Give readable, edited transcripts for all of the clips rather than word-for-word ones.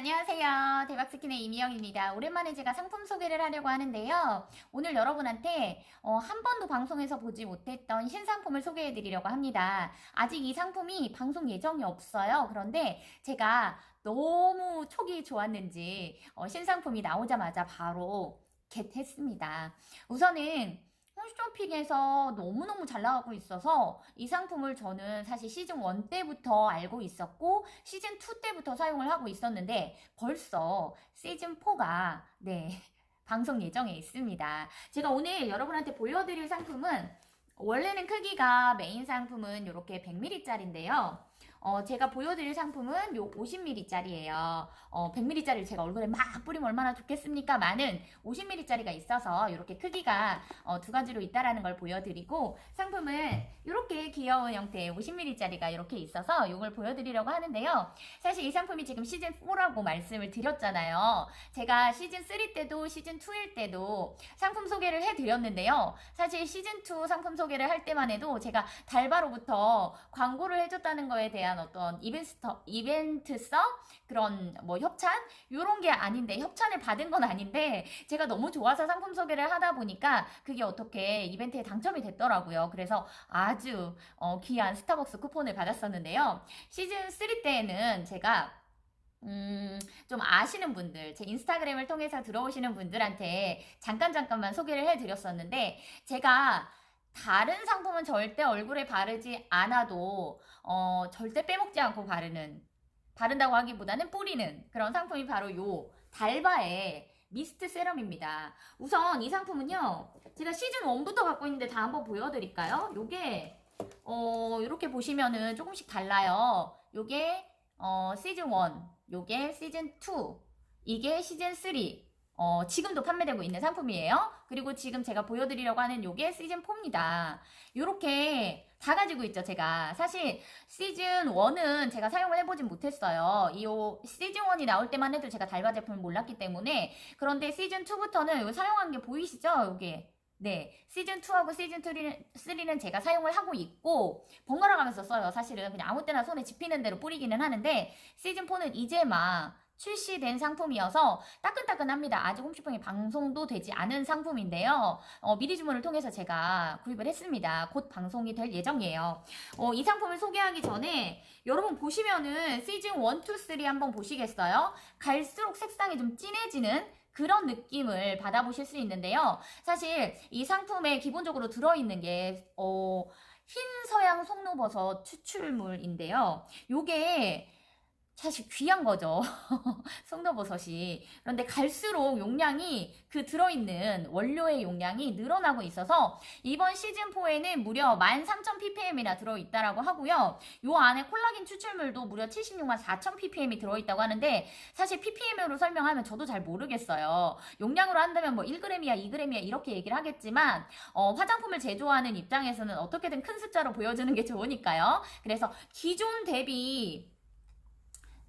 안녕하세요. 대박스킨의 이미영입니다. 오랜만에 제가 상품 소개를 하려고 하는데요. 오늘 여러분한테 한 번도 방송에서 보지 못했던 신상품을 소개해 드리려고 합니다. 아직 이 상품이 방송 예정이 없어요. 그런데 제가 너무 촉이 좋았는지 신상품이 나오자마자 바로 겟했습니다. 우선은 홈쇼핑에서 너무너무 잘 나가고 있어서 이 상품을 저는 사실 시즌 1 때부터 알고 있었고 시즌 2 때부터 사용을 하고 있었는데 벌써 시즌 4가 방송 예정에 있습니다. 제가 오늘 여러분한테 보여드릴 상품은 원래는 크기가 메인 상품은 이렇게 100ml짜리인데요. 제가 보여드릴 상품은 요 50ml짜리예요. 100ml짜리를 제가 얼굴에 막 뿌리면 얼마나 좋겠습니까? 많은 50ml짜리가 있어서 이렇게 크기가 두 가지로 있다라는 걸 보여드리고 상품은 이렇게 귀여운 형태의 50ml짜리가 이렇게 있어서 이걸 보여드리려고 하는데요. 사실 이 상품이 지금 시즌 4라고 말씀을 드렸잖아요. 제가 시즌 3 때도 시즌 2일 때도 상품 소개를 해드렸는데요. 사실 시즌 2 상품 소개를 할 때만 해도 제가 달바로부터 광고를 해줬다는 거에 대한 어떤 이벤트성 그런 뭐 협찬 요런 게 아닌데 협찬을 받은 건 아닌데 제가 너무 좋아서 상품 소개를 하다 보니까 그게 어떻게 이벤트에 당첨이 됐더라고요. 그래서 아주 귀한 스타벅스 쿠폰을 받았었는데요. 시즌 3 때에는 제가 좀 아시는 분들, 제 인스타그램을 통해서 들어오시는 분들한테 잠깐만 소개를 해드렸었는데 제가 다른 상품은 절대 얼굴에 바르지 않아도 절대 빼먹지 않고 바른다고 하기보다는 뿌리는 그런 상품이 바로 요 달바의 미스트 세럼입니다. 우선 이 상품은요 제가 시즌 1부터 갖고 있는데 다 한번 보여드릴까요? 요게 이렇게 보시면은 조금씩 달라요. 요게 시즌 1, 요게 시즌 2, 이게 시즌 3. 지금도 판매되고 있는 상품이에요. 그리고 지금 제가 보여드리려고 하는 요게 시즌 4입니다. 요렇게 다 가지고 있죠, 제가. 사실 시즌 1은 제가 사용을 해보진 못했어요. 이 시즌 1이 나올 때만 해도 제가 달바 제품을 몰랐기 때문에. 그런데 시즌 2부터는 요 사용한 게 보이시죠? 요게. 네, 시즌 2하고 시즌 3는 제가 사용을 하고 있고 번갈아 가면서 써요. 사실은 그냥 아무 때나 손에 집히는 대로 뿌리기는 하는데 시즌 4는 이제 막 출시된 상품이어서 따끈따끈합니다. 아직 홈쇼핑에 방송도 되지 않은 상품인데요. 미리 주문을 통해서 제가 구입을 했습니다. 곧 방송이 될 예정이에요. 이 상품을 소개하기 전에 여러분 보시면은 시즌 1, 2, 3 한번 보시겠어요? 갈수록 색상이 좀 진해지는 그런 느낌을 받아보실 수 있는데요. 사실 이 상품에 기본적으로 들어있는 게 흰 서양 송로버섯 추출물인데요. 요게 사실 귀한 거죠. 송로버섯이. 그런데 갈수록 용량이 그 들어있는 원료의 용량이 늘어나고 있어서 이번 시즌4에는 무려 13,000ppm이나 들어있다라고 하고요. 요 안에 콜라겐 추출물도 무려 764,000ppm이 들어있다고 하는데 사실 ppm으로 설명하면 저도 잘 모르겠어요. 용량으로 한다면 뭐 1g이야 2g이야 이렇게 얘기를 하겠지만 화장품을 제조하는 입장에서는 어떻게든 큰 숫자로 보여주는 게 좋으니까요. 그래서 기존 대비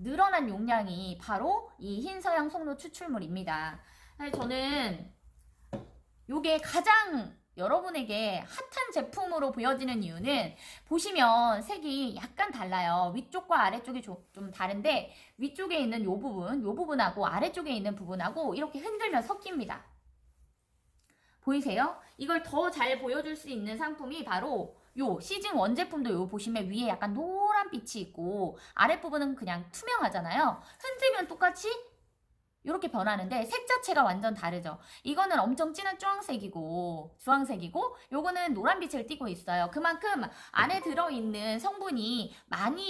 늘어난 용량이 바로 이 흰서양 송로 추출물입니다. 사실 저는 요게 가장 여러분에게 핫한 제품으로 보여지는 이유는 보시면 색이 약간 달라요. 위쪽과 아래쪽이 좀 다른데 위쪽에 있는 요 부분하고 아래쪽에 있는 부분하고 이렇게 흔들면 섞입니다. 보이세요? 이걸 더 잘 보여줄 수 있는 상품이 바로 요 시즌 1 제품도 요 보시면 위에 약간 노란빛이 있고 아랫부분은 그냥 투명하잖아요. 흔들면 똑같이 이렇게 변하는데 색 자체가 완전 다르죠. 이거는 엄청 진한 주황색이고 요거는 노란빛을 띠고 있어요. 그만큼 안에 들어있는 성분이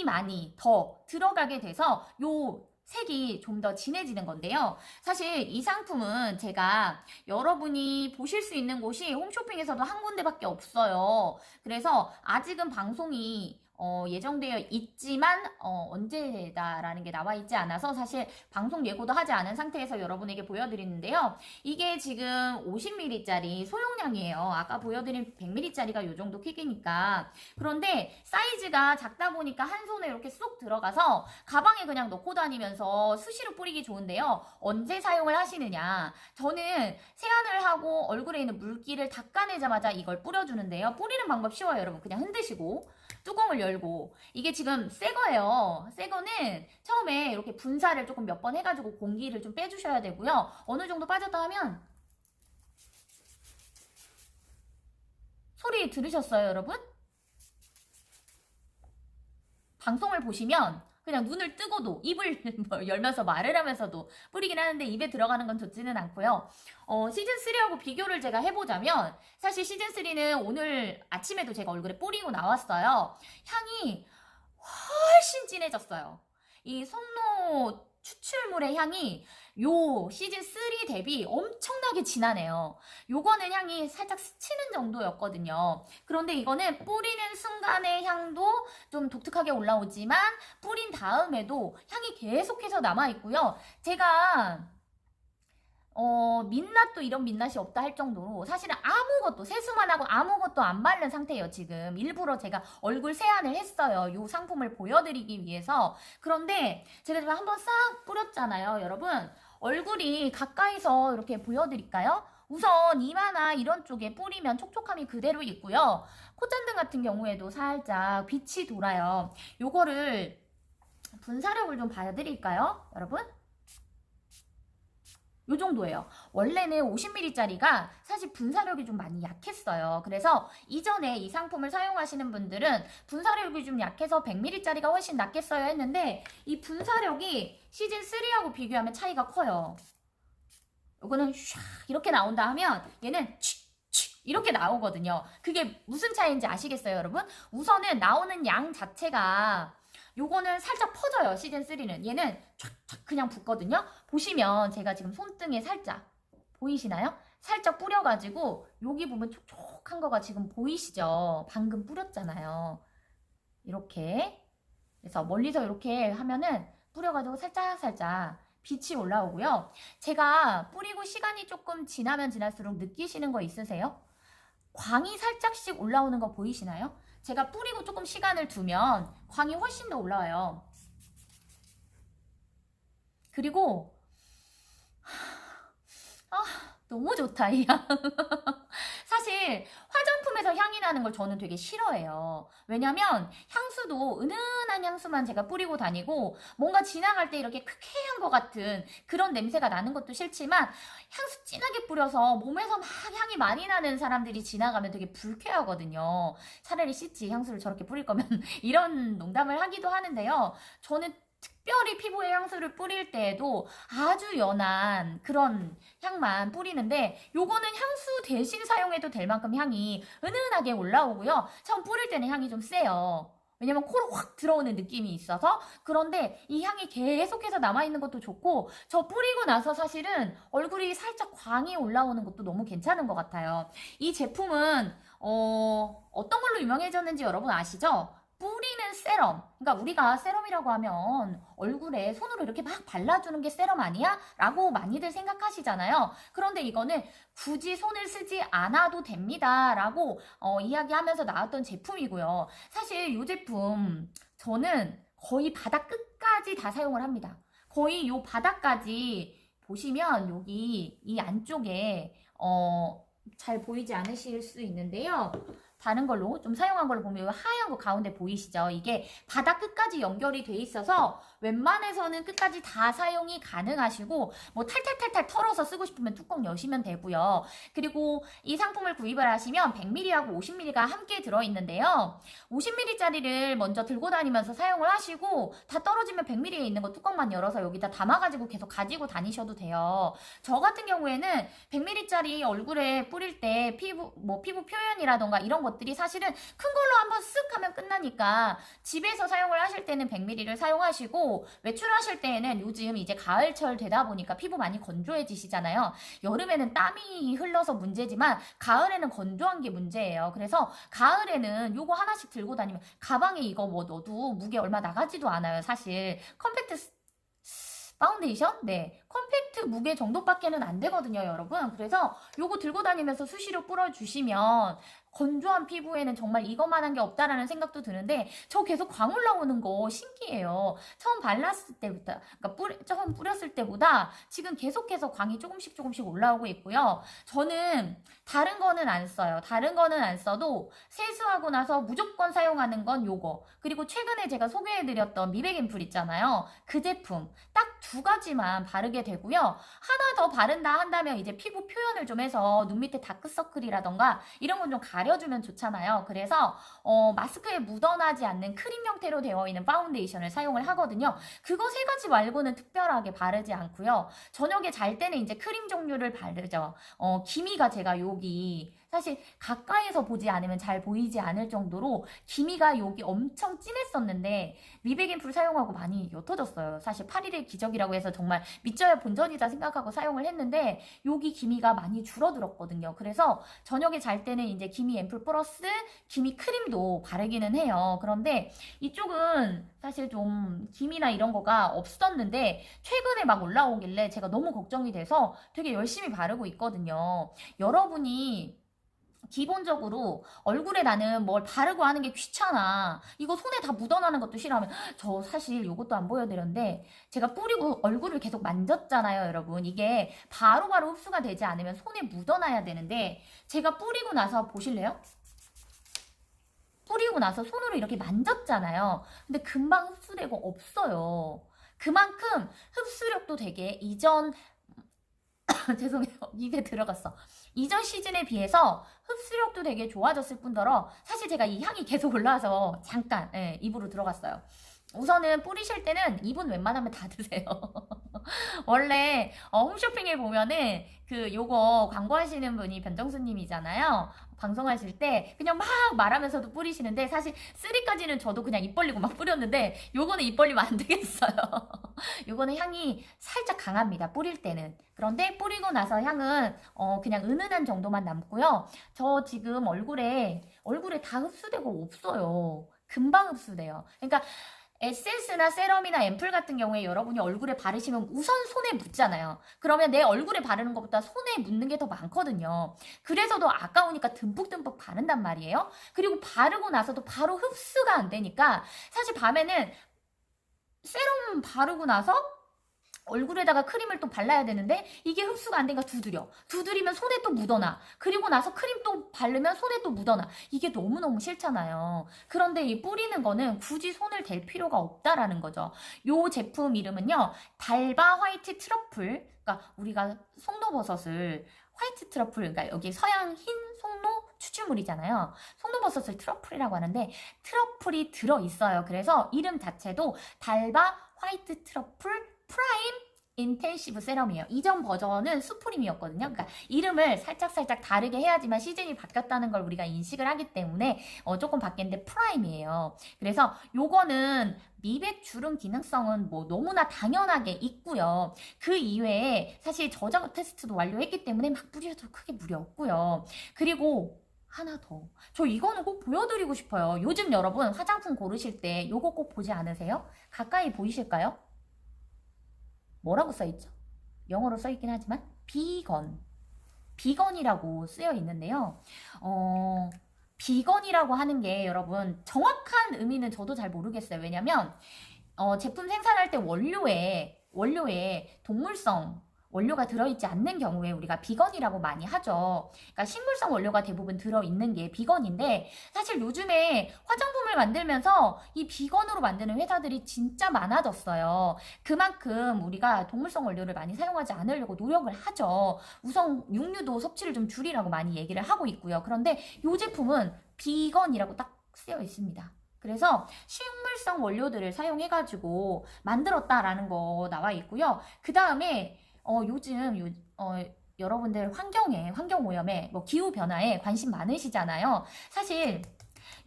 많이 더 들어가게 돼서 요 색이 좀 더 진해지는 건데요. 사실 이 상품은 제가 여러분이 보실 수 있는 곳이 홈쇼핑에서도 한 군데밖에 없어요. 그래서 아직은 방송이 예정되어 있지만 언제다라는 게 나와 있지 않아서 사실 방송 예고도 하지 않은 상태에서 여러분에게 보여드리는데요. 이게 지금 50ml짜리 소용량이에요. 아까 보여드린 100ml짜리가 요 정도 크기니까. 그런데 사이즈가 작다 보니까 한 손에 이렇게 쏙 들어가서 가방에 그냥 넣고 다니면서 수시로 뿌리기 좋은데요. 언제 사용을 하시느냐. 저는 세안을 하고 얼굴에 있는 물기를 닦아내자마자 이걸 뿌려주는데요. 뿌리는 방법 쉬워요, 여러분. 그냥 흔드시고 뚜껑을 열고 이게 지금 새 거예요. 새 거는 처음에 이렇게 분사를 조금 몇 번 해가지고 공기를 좀 빼주셔야 되고요. 어느 정도 빠졌다 하면 소리 들으셨어요, 여러분? 방송을 보시면 그냥 눈을 뜨고도 입을 열면서 말을 하면서도 뿌리긴 하는데 입에 들어가는 건 좋지는 않고요. 시즌3하고 비교를 제가 해보자면 사실 시즌3는 오늘 아침에도 제가 얼굴에 뿌리고 나왔어요. 향이 훨씬 진해졌어요. 이 송로 추출물의 향이 요 시즌3 대비 엄청나게 진하네요. 요거는 향이 살짝 스치는 정도였거든요. 그런데 이거는 뿌리는 순간의 향도 좀 독특하게 올라오지만 뿌린 다음에도 향이 계속해서 남아있고요. 제가 민낯도 이런 민낯이 없다 할 정도로 사실은 아무것도 세수만 하고 아무것도 안 바른 상태예요. 지금 일부러 제가 얼굴 세안을 했어요. 이 상품을 보여드리기 위해서. 그런데 제가 지금 한번 싹 뿌렸잖아요, 여러분. 얼굴이 가까이서 이렇게 보여드릴까요? 우선 이마나 이런 쪽에 뿌리면 촉촉함이 그대로 있고요. 콧잔등 같은 경우에도 살짝 빛이 돌아요. 요거를 분사력을 좀 봐드릴까요, 여러분? 요 정도예요. 원래는 50ml짜리가 사실 분사력이 좀 많이 약했어요. 그래서 이전에 이 상품을 사용하시는 분들은 분사력이 좀 약해서 100ml짜리가 훨씬 낫겠어요 했는데 이 분사력이 시즌3하고 비교하면 차이가 커요. 요거는 샥 이렇게 나온다 하면 얘는 이렇게 나오거든요. 그게 무슨 차이인지 아시겠어요, 여러분? 우선은 나오는 양 자체가 요거는 살짝 퍼져요. 시즌3는 얘는 촥촥 그냥 붓거든요. 보시면 제가 지금 손등에 살짝 보이시나요? 살짝 뿌려가지고 여기 보면 촉촉한 거가 지금 보이시죠? 방금 뿌렸잖아요. 이렇게 그래서 멀리서 이렇게 하면은 뿌려가지고 살짝 빛이 올라오고요. 제가 뿌리고 시간이 조금 지나면 지날수록 느끼시는 거 있으세요? 광이 살짝씩 올라오는 거 보이시나요? 제가 뿌리고 조금 시간을 두면 광이 훨씬 더 올라와요. 그리고 너무 좋다 이 향. 사실 화장품에서 향이 나는 걸 저는 되게 싫어해요. 왜냐면 향수도 은은한 향수만 제가 뿌리고 다니고 뭔가 지나갈 때 이렇게 쾌쾌한 것 같은 그런 냄새가 나는 것도 싫지만 향수 진하게 뿌려서 몸에서 막 향이 많이 나는 사람들이 지나가면 되게 불쾌하거든요. 차라리 씻지 향수를 저렇게 뿌릴 거면 이런 농담을 하기도 하는데요. 저는 특별히 피부에 향수를 뿌릴 때에도 아주 연한 그런 향만 뿌리는데 요거는 향수 대신 사용해도 될 만큼 향이 은은하게 올라오고요. 처음 뿌릴 때는 향이 좀 세요. 왜냐면 코로 확 들어오는 느낌이 있어서. 그런데 이 향이 계속해서 남아있는 것도 좋고 저 뿌리고 나서 사실은 얼굴이 살짝 광이 올라오는 것도 너무 괜찮은 것 같아요. 이 제품은 어떤 걸로 유명해졌는지 여러분 아시죠? 뿌리는 세럼. 그러니까 우리가 세럼이라고 하면 얼굴에 손으로 이렇게 막 발라주는 게 세럼 아니야? 라고 많이들 생각하시잖아요. 그런데 이거는 굳이 손을 쓰지 않아도 됩니다. 라고 이야기하면서 나왔던 제품이고요. 사실 이 제품 저는 거의 바닥 끝까지 다 사용을 합니다. 거의 이 바닥까지 보시면 여기 이 안쪽에 잘 보이지 않으실 수 있는데요. 다른 걸로 좀 사용한 걸로 보면 하얀 거 가운데 보이시죠? 이게 바닥 끝까지 연결이 돼 있어서 웬만해서는 끝까지 다 사용이 가능하시고 뭐 탈탈탈탈 털어서 쓰고 싶으면 뚜껑 여시면 되고요. 그리고 이 상품을 구입을 하시면 100ml하고 50ml가 함께 들어있는데요. 50ml짜리를 먼저 들고 다니면서 사용을 하시고 다 떨어지면 100ml에 있는 거 뚜껑만 열어서 여기다 담아가지고 계속 가지고 다니셔도 돼요. 저 같은 경우에는 100ml짜리 얼굴에 뿌릴 때 피부 표현이라던가 이런 것들이 사실은 큰 걸로 한번 쓱 하면 끝나니까 집에서 사용을 하실 때는 100ml를 사용하시고 외출하실 때에는 요즘 이제 가을철 되다 보니까 피부 많이 건조해지시잖아요. 여름에는 땀이 흘러서 문제지만 가을에는 건조한 게 문제예요. 그래서 가을에는 요거 하나씩 들고 다니면 가방에 이거 뭐 넣어도 무게 얼마 나가지도 않아요. 사실 컴팩트 파운데이션? 네. 컴팩트 무게 정도밖에는 안 되거든요, 여러분. 그래서 요거 들고 다니면서 수시로 뿌려주시면 건조한 피부에는 정말 이것만한 게 없다라는 생각도 드는데 저 계속 광 올라오는 거 신기해요. 처음 발랐을 때부터 그러니까 처음 뿌렸을 때보다 지금 계속해서 광이 조금씩 조금씩 올라오고 있고요. 저는 다른 거는 안 써요. 다른 거는 안 써도 세수하고 나서 무조건 사용하는 건 요거. 그리고 최근에 제가 소개해드렸던 미백 앰플 있잖아요. 그 제품 딱 두 가지만 바르게 되고요. 하나 더 바른다 한다면 이제 피부 표현을 좀 해서 눈 밑에 다크서클이라던가 이런 건 좀 가려주면 좋잖아요. 그래서 마스크에 묻어나지 않는 크림 형태로 되어 있는 파운데이션을 사용을 하거든요. 그거 세 가지 말고는 특별하게 바르지 않고요. 저녁에 잘 때는 이제 크림 종류를 바르죠. 기미가 제가 여기 사실 가까이서 보지 않으면 잘 보이지 않을 정도로 기미가 여기 엄청 진했었는데 미백 앰플 사용하고 많이 옅어졌어요. 사실 8일의 기적이라고 해서 정말 믿져야 본전이다 생각하고 사용을 했는데 여기 기미가 많이 줄어들었거든요. 그래서 저녁에 잘 때는 이제 기미 앰플 플러스 기미 크림도 바르기는 해요. 그런데 이쪽은 사실 좀 기미나 이런 거가 없었는데 최근에 막 올라오길래 제가 너무 걱정이 돼서 되게 열심히 바르고 있거든요. 여러분이 기본적으로 얼굴에 나는 뭘 바르고 하는 게 귀찮아. 이거 손에 다 묻어나는 것도 싫어하면 저 사실 이것도 안 보여드렸는데 제가 뿌리고 얼굴을 계속 만졌잖아요, 여러분. 이게 바로바로 흡수가 되지 않으면 손에 묻어나야 되는데 제가 뿌리고 나서 보실래요? 뿌리고 나서 손으로 이렇게 만졌잖아요. 근데 금방 흡수되고 없어요. 그만큼 흡수력도 되게 이전 죄송해요. 입에 들어갔어. 이전 시즌에 비해서 흡수력도 되게 좋아졌을 뿐더러 사실 제가 이 향이 계속 올라와서 잠깐 입으로 들어갔어요. 우선은 뿌리실 때는 입은 웬만하면 다 드세요. 원래 홈쇼핑에 보면은 그 요거 광고하시는 분이 변정수님이잖아요. 방송하실 때 그냥 막 말하면서도 뿌리시는데 사실 3까지는 저도 그냥 입 벌리고 막 뿌렸는데 요거는 입 벌리면 안 되겠어요. 요거는 향이 살짝 강합니다. 뿌릴 때는. 그런데 뿌리고 나서 향은 그냥 은은한 정도만 남고요. 저 지금 얼굴에 다 흡수되고 없어요. 금방 흡수돼요. 그러니까 에센스나 세럼이나 앰플 같은 경우에 여러분이 얼굴에 바르시면 우선 손에 묻잖아요. 그러면 내 얼굴에 바르는 것보다 손에 묻는 게 더 많거든요. 그래서 더 아까우니까 듬뿍듬뿍 바른단 말이에요. 그리고 바르고 나서도 바로 흡수가 안 되니까 사실 밤에는 세럼 바르고 나서 얼굴에다가 크림을 또 발라야 되는데 이게 흡수가 안 되니까 두드리면 손에 또 묻어나. 그리고 나서 크림 또 바르면 손에 또 묻어나. 이게 너무너무 싫잖아요. 그런데 이 뿌리는 거는 굳이 손을 댈 필요가 없다라는 거죠. 요 제품 이름은요, 달바 화이트 트러플. 그러니까 우리가 송로버섯을 화이트 트러플, 그러니까 여기 서양 흰 송로 추출물이잖아요. 송로버섯을 트러플이라고 하는데 트러플이 들어있어요. 그래서 이름 자체도 달바 화이트 트러플 프라임 인텐시브 세럼이에요. 이전 버전은 수프림이었거든요. 그러니까 이름을 살짝 다르게 해야지만 시즌이 바뀌었다는 걸 우리가 인식을 하기 때문에 조금 바뀌었는데 프라임이에요. 그래서 요거는 미백 주름 기능성은 뭐 너무나 당연하게 있고요. 그 이외에 사실 저자극 테스트도 완료했기 때문에 막 뿌려도 크게 무리 없고요. 그리고 하나 더. 저 이거는 꼭 보여드리고 싶어요. 요즘 여러분 화장품 고르실 때 요거 꼭 보지 않으세요? 가까이 보이실까요? 뭐라고 써있죠? 영어로 써있긴 하지만 비건이라고 쓰여 있는데요. 비건이라고 하는 게 여러분 정확한 의미는 저도 잘 모르겠어요. 왜냐면 제품 생산할 때 원료에 동물성 원료가 들어있지 않는 경우에 우리가 비건이라고 많이 하죠. 그러니까 식물성 원료가 대부분 들어있는 게 비건인데 사실 요즘에 화장품을 만들면서 이 비건으로 만드는 회사들이 진짜 많아졌어요. 그만큼 우리가 동물성 원료를 많이 사용하지 않으려고 노력을 하죠. 우선 육류도 섭취를 좀 줄이라고 많이 얘기를 하고 있고요. 그런데 이 제품은 비건이라고 딱 쓰여 있습니다. 그래서 식물성 원료들을 사용해가지고 만들었다라는 거 나와 있고요. 그 다음에 요즘 여러분들 환경오염에 뭐 기후변화에 관심 많으시잖아요. 사실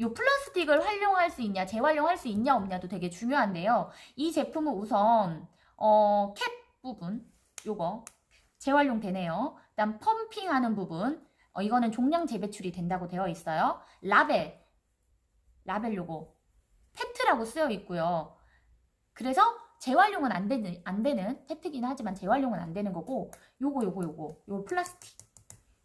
요 플라스틱을 활용할 수 있냐, 재활용할 수 있냐 없냐도 되게 중요한데요. 이 제품은 우선 캡 부분 요거 재활용 되네요. 그다음 펌핑하는 부분 이거는 종량 재배출이 된다고 되어 있어요. 라벨 요거 페트라고 쓰여 있고요. 그래서 재활용은 안 되는 페트긴 하지만 재활용은 안 되는 거고 요거 플라스틱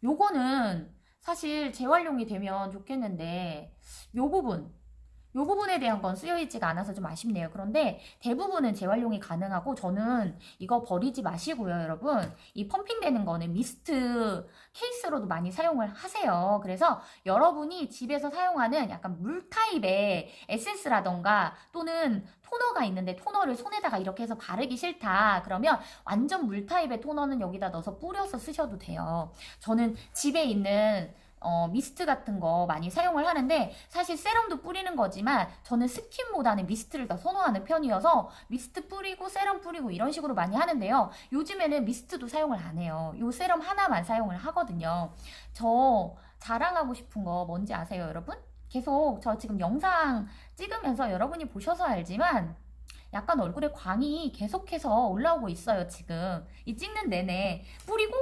요거는 사실 재활용이 되면 좋겠는데 요 부분에 대한 건 쓰여있지가 않아서 좀 아쉽네요. 그런데 대부분은 재활용이 가능하고 저는 이거 버리지 마시고요, 여러분. 이 펌핑되는 거는 미스트 케이스로도 많이 사용을 하세요. 그래서 여러분이 집에서 사용하는 약간 물 타입의 에센스라던가 또는 토너가 있는데 토너를 손에다가 이렇게 해서 바르기 싫다. 그러면 완전 물 타입의 토너는 여기다 넣어서 뿌려서 쓰셔도 돼요. 저는 집에 있는 미스트 같은 거 많이 사용을 하는데 사실 세럼도 뿌리는 거지만 저는 스킨보다는 미스트를 더 선호하는 편이어서 미스트 뿌리고 세럼 뿌리고 이런 식으로 많이 하는데요. 요즘에는 미스트도 사용을 안 해요. 요 세럼 하나만 사용을 하거든요. 저 자랑하고 싶은 거 뭔지 아세요, 여러분? 계속 저 지금 영상 찍으면서 여러분이 보셔서 알지만 약간 얼굴에 광이 계속해서 올라오고 있어요, 지금. 이 찍는 내내 뿌리고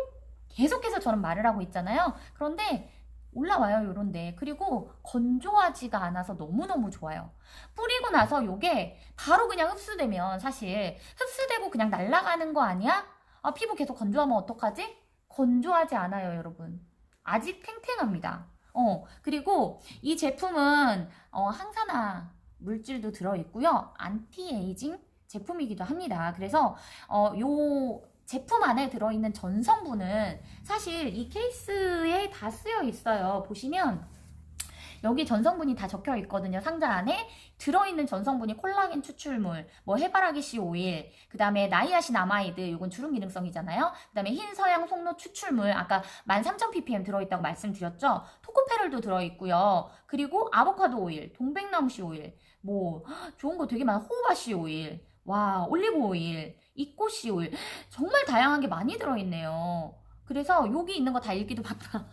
계속해서 저는 말을 하고 있잖아요. 그런데 올라와요, 요런데. 그리고 건조하지가 않아서 너무너무 좋아요. 뿌리고 나서 요게 바로 그냥 흡수되면 사실 흡수되고 그냥 날아가는 거 아니야? 아, 피부 계속 건조하면 어떡하지? 건조하지 않아요, 여러분. 아직 탱탱합니다. 그리고 이 제품은 항산화 물질도 들어있고요. 안티에이징 제품이기도 합니다. 그래서 요 제품 안에 들어있는 전성분은 사실 이 케이스에 다 쓰여 있어요. 보시면 여기 전성분이 다 적혀 있거든요. 상자 안에 들어있는 전성분이 콜라겐 추출물, 뭐 해바라기 씨 오일, 그 다음에 나이아신 아마이드, 이건 주름 기능성이잖아요. 그 다음에 흰 서양 송로 추출물, 아까 13,000ppm 들어있다고 말씀드렸죠. 토코페롤도 들어있고요. 그리고 아보카도 오일, 동백나무 씨 오일, 뭐 좋은 거 되게 많아. 호호바 씨 오일, 와 올리브 오일, 이꼬씨 오일, 정말 다양한 게 많이 들어있네요. 그래서 여기 있는 거 다 읽기도 바빠.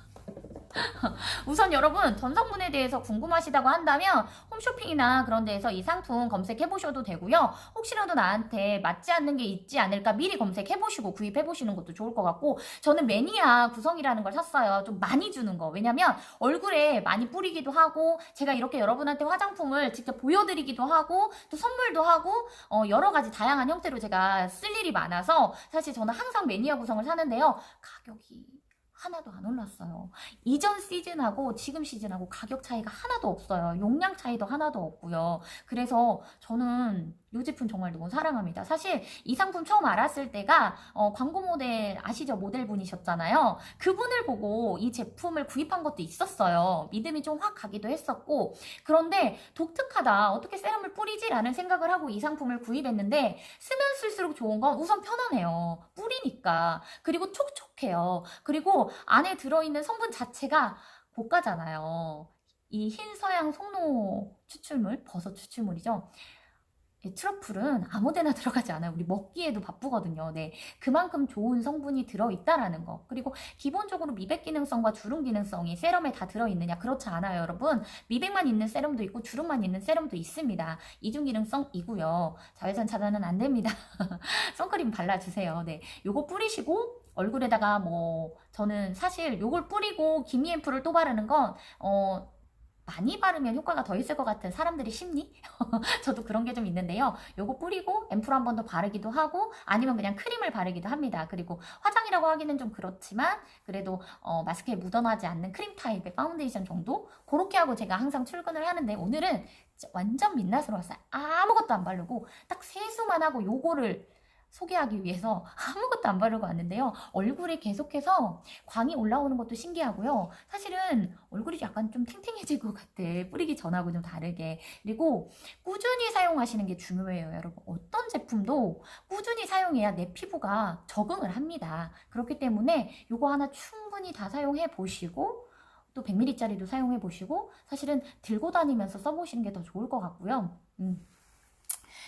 우선 여러분 전성분에 대해서 궁금하시다고 한다면 홈쇼핑이나 그런 데에서 이 상품 검색해 보셔도 되고요. 혹시라도 나한테 맞지 않는 게 있지 않을까 미리 검색해 보시고 구입해 보시는 것도 좋을 것 같고, 저는 매니아 구성이라는 걸 샀어요. 좀 많이 주는 거. 왜냐면 얼굴에 많이 뿌리기도 하고 제가 이렇게 여러분한테 화장품을 직접 보여드리기도 하고 또 선물도 하고 여러 가지 다양한 형태로 제가 쓸 일이 많아서 사실 저는 항상 매니아 구성을 사는데요. 가격이 하나도 안 올랐어요. 이전 시즌하고 지금 시즌하고 가격 차이가 하나도 없어요. 용량 차이도 하나도 없고요. 그래서 저는 이 제품 정말 너무 사랑합니다. 사실 이 상품 처음 알았을 때가 광고 모델 아시죠? 모델분이셨잖아요. 그분을 보고 이 제품을 구입한 것도 있었어요. 믿음이 좀 확 가기도 했었고, 그런데 독특하다. 어떻게 세럼을 뿌리지? 라는 생각을 하고 이 상품을 구입했는데 쓰면 쓸수록 좋은 건 우선 편하네요. 뿌리니까. 그리고 촉촉해요. 그리고 안에 들어있는 성분 자체가 고가잖아요. 이 흰 서양 송로 추출물, 버섯 추출물이죠. 트러플은 아무데나 들어가지 않아요. 우리 먹기에도 바쁘거든요. 네, 그만큼 좋은 성분이 들어있다라는 거. 그리고 기본적으로 미백 기능성과 주름 기능성이 세럼에 다 들어있느냐? 그렇지 않아요, 여러분. 미백만 있는 세럼도 있고 주름만 있는 세럼도 있습니다. 이중 기능성이고요. 자외선 차단은 안 됩니다. 선크림 발라주세요. 네, 요거 뿌리시고 얼굴에다가 저는 사실 요걸 뿌리고 기미앰플을 또 바르는 건 많이 바르면 효과가 더 있을 것 같은 사람들의 심리? 저도 그런 게 좀 있는데요. 요거 뿌리고 앰플 한 번 더 바르기도 하고 아니면 그냥 크림을 바르기도 합니다. 그리고 화장이라고 하기는 좀 그렇지만 그래도 마스크에 묻어나지 않는 크림 타입의 파운데이션 정도? 그렇게 하고 제가 항상 출근을 하는데 오늘은 진짜 완전 민낯으로 왔어요. 아무것도 안 바르고 딱 세수만 하고 요거를 소개하기 위해서 아무것도 안 바르고 왔는데요. 얼굴에 계속해서 광이 올라오는 것도 신기하고요. 사실은 얼굴이 약간 좀 탱탱해질 것 같아. 뿌리기 전하고 좀 다르게. 그리고 꾸준히 사용하시는 게 중요해요, 여러분. 어떤 제품도 꾸준히 사용해야 내 피부가 적응을 합니다. 그렇기 때문에 이거 하나 충분히 다 사용해 보시고 또 100ml짜리도 사용해 보시고 사실은 들고 다니면서 써보시는 게 더 좋을 것 같고요.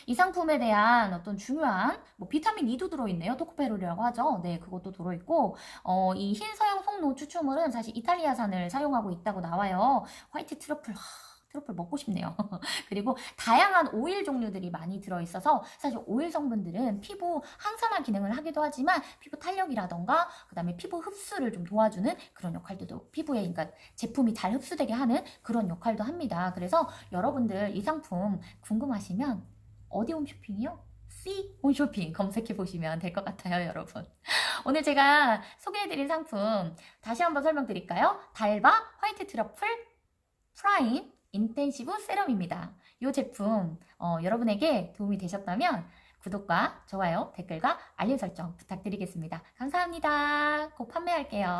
이 상품에 대한 어떤 중요한 비타민 E도 들어있네요. 토코페롤이라고 하죠. 네, 그것도 들어있고 이 흰 서양 송로 추출물은 사실 이탈리아산을 사용하고 있다고 나와요. 화이트 트러플, 트러플 먹고 싶네요. 그리고 다양한 오일 종류들이 많이 들어있어서 사실 오일 성분들은 피부 항산화 기능을 하기도 하지만 피부 탄력이라던가 그 다음에 피부 흡수를 좀 도와주는 그런 역할도 피부에 그러니까 제품이 잘 흡수되게 하는 그런 역할도 합니다. 그래서 여러분들 이 상품 궁금하시면 어디 홈쇼핑이요? C 홈쇼핑 검색해 보시면 될 것 같아요, 여러분. 오늘 제가 소개해드린 상품 다시 한번 설명드릴까요? 달바 화이트 트러플 프라임 인텐시브 세럼입니다. 이 제품 여러분에게 도움이 되셨다면 구독과 좋아요, 댓글과 알림 설정 부탁드리겠습니다. 감사합니다. 곧 판매할게요.